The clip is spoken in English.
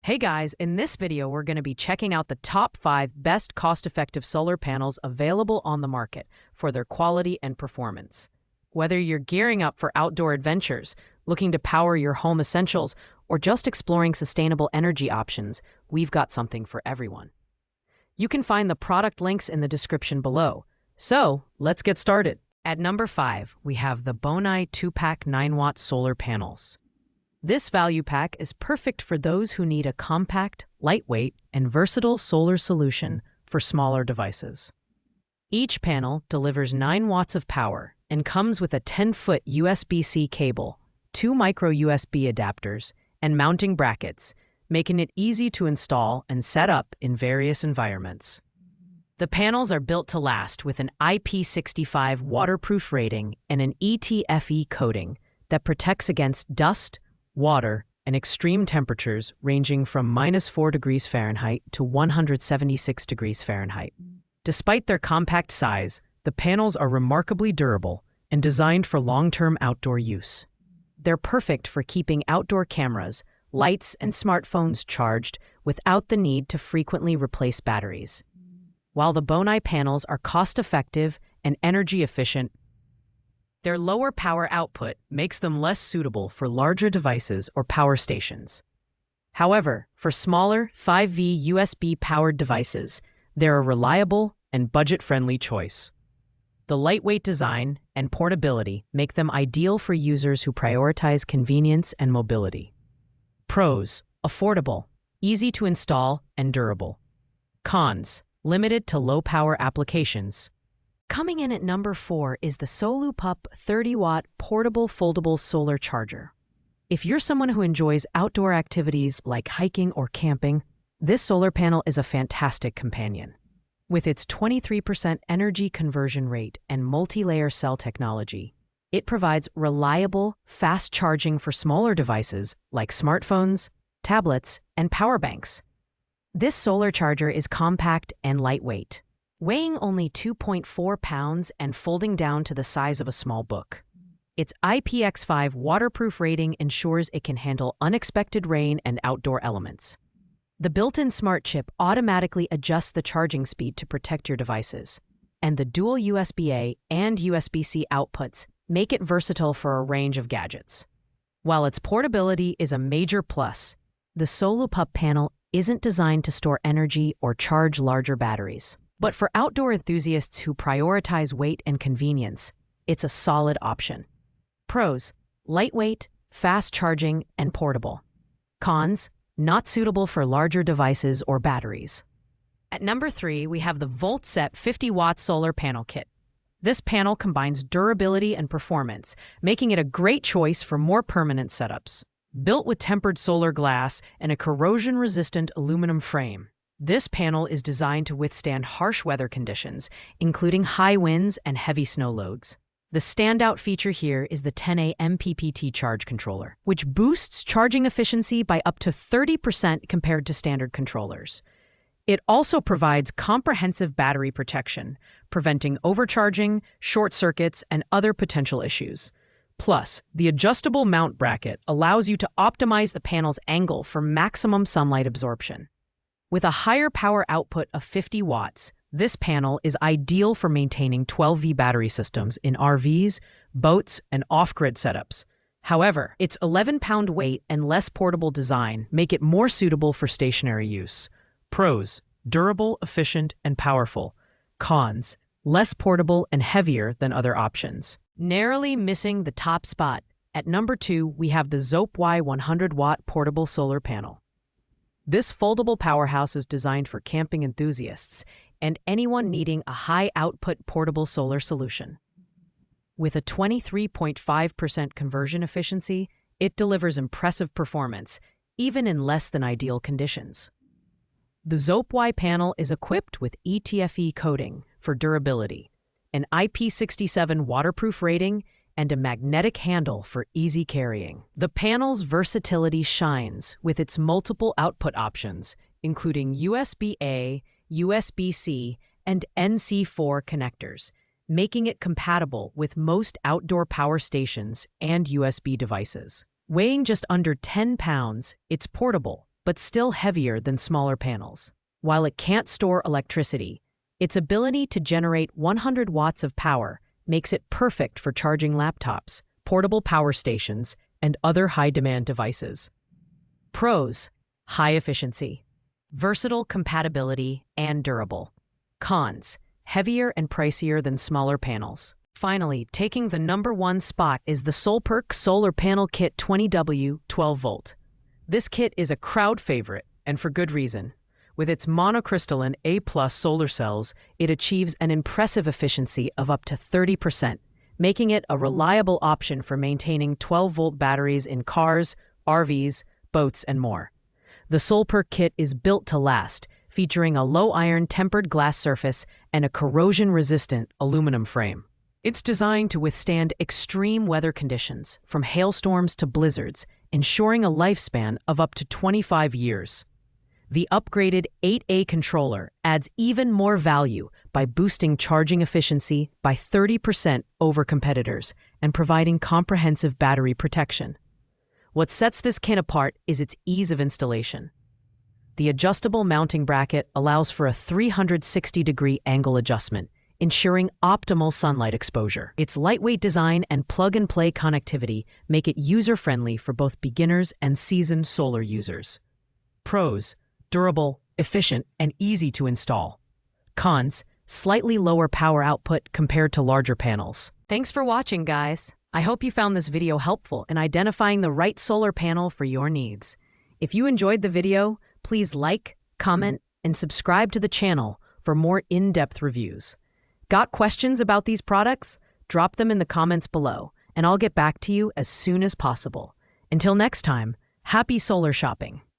Hey guys, in this video we're going to be checking out the top 5 best cost-effective solar panels available on the market for their quality and performance. Whether you're gearing up for outdoor adventures, looking to power your home essentials, or just exploring sustainable energy options, we've got something for everyone. You can find the product links in the description below. So, let's get started. At number 5, we have the Bonai 2-pack 9-watt solar panels. This value pack is perfect for those who need a compact, lightweight, and versatile solar solution for smaller devices. Each panel delivers 9 watts of power and comes with a 10-foot USB-C cable, 2 micro USB adapters, and mounting brackets, making it easy to install and set up in various environments. The panels are built to last with an IP65 waterproof rating and an ETFE coating that protects against dust, water, and extreme temperatures ranging from -4 degrees Fahrenheit to 176 degrees Fahrenheit. Despite their compact size, the panels are remarkably durable and designed for long-term outdoor use. They're perfect for keeping outdoor cameras, lights, and smartphones charged without the need to frequently replace batteries. While the Bonai panels are cost-effective and energy-efficient, their lower power output makes them less suitable for larger devices or power stations. However, for smaller 5V USB-powered devices, they're a reliable and budget-friendly choice. The lightweight design and portability make them ideal for users who prioritize convenience and mobility. Pros: affordable, easy to install, and durable. Cons: limited to low-power applications. Coming in at number 4 is the SoluPup 30-watt portable foldable solar charger. If you're someone who enjoys outdoor activities like hiking or camping, this solar panel is a fantastic companion. With its 23% energy conversion rate and multi-layer cell technology, it provides reliable, fast charging for smaller devices like smartphones, tablets, and power banks. This solar charger is compact and lightweight, weighing only 2.4 pounds and folding down to the size of a small book. Its IPX5 waterproof rating ensures it can handle unexpected rain and outdoor elements. The built-in smart chip automatically adjusts the charging speed to protect your devices, and the dual USB-A and USB-C outputs make it versatile for a range of gadgets. While its portability is a major plus, the SoluPup panel isn't designed to store energy or charge larger batteries. But for outdoor enthusiasts who prioritize weight and convenience, it's a solid option. Pros: lightweight, fast charging, and portable. Cons: not suitable for larger devices or batteries. At number 3, we have the VoltSet 50-watt solar panel kit. This panel combines durability and performance, making it a great choice for more permanent setups. Built with tempered solar glass and a corrosion-resistant aluminum frame, this panel is designed to withstand harsh weather conditions, including high winds and heavy snow loads. The standout feature here is the 10A MPPT charge controller, which boosts charging efficiency by up to 30% compared to standard controllers. It also provides comprehensive battery protection, preventing overcharging, short circuits, and other potential issues. Plus, the adjustable mount bracket allows you to optimize the panel's angle for maximum sunlight absorption. With a higher power output of 50 watts, this panel is ideal for maintaining 12V battery systems in RVs, boats, and off-grid setups. However, its 11-pound weight and less portable design make it more suitable for stationary use. Pros: durable, efficient, and powerful. Cons: less portable and heavier than other options. Narrowly missing the top spot, at number 2, we have the ZopeY 100-watt portable solar panel. This foldable powerhouse is designed for camping enthusiasts and anyone needing a high-output portable solar solution. With a 23.5% conversion efficiency, it delivers impressive performance, even in less than ideal conditions. The ZopeY panel is equipped with ETFE coating for durability, an IP67 waterproof rating, and a magnetic handle for easy carrying. The panel's versatility shines with its multiple output options, including USB-A, USB-C, and NC4 connectors, making it compatible with most outdoor power stations and USB devices. Weighing just under 10 pounds, it's portable, but still heavier than smaller panels. While it can't store electricity, its ability to generate 100 watts of power makes it perfect for charging laptops, portable power stations, and other high-demand devices. Pros: high efficiency, versatile compatibility, and durable. Cons: heavier and pricier than smaller panels. Finally, taking the #1 spot is the Solperk Solar Panel Kit 20W 12V. This kit is a crowd favorite, and for good reason. With its monocrystalline A+ solar cells, it achieves an impressive efficiency of up to 30%, making it a reliable option for maintaining 12-volt batteries in cars, RVs, boats, and more. The Solperk kit is built to last, featuring a low-iron tempered glass surface and a corrosion-resistant aluminum frame. It's designed to withstand extreme weather conditions, from hailstorms to blizzards, ensuring a lifespan of up to 25 years. The upgraded 8A controller adds even more value by boosting charging efficiency by 30% over competitors and providing comprehensive battery protection. What sets this kit apart is its ease of installation. The adjustable mounting bracket allows for a 360-degree angle adjustment, ensuring optimal sunlight exposure. Its lightweight design and plug-and-play connectivity make it user-friendly for both beginners and seasoned solar users. Pros: durable, efficient, and easy to install. Cons: slightly lower power output compared to larger panels. Thanks for watching, guys. I hope you found this video helpful in identifying the right solar panel for your needs. If you enjoyed the video, please like, comment, and subscribe to the channel for more in-depth reviews. Got questions about these products? Drop them in the comments below, and I'll get back to you as soon as possible. Until next time, happy solar shopping!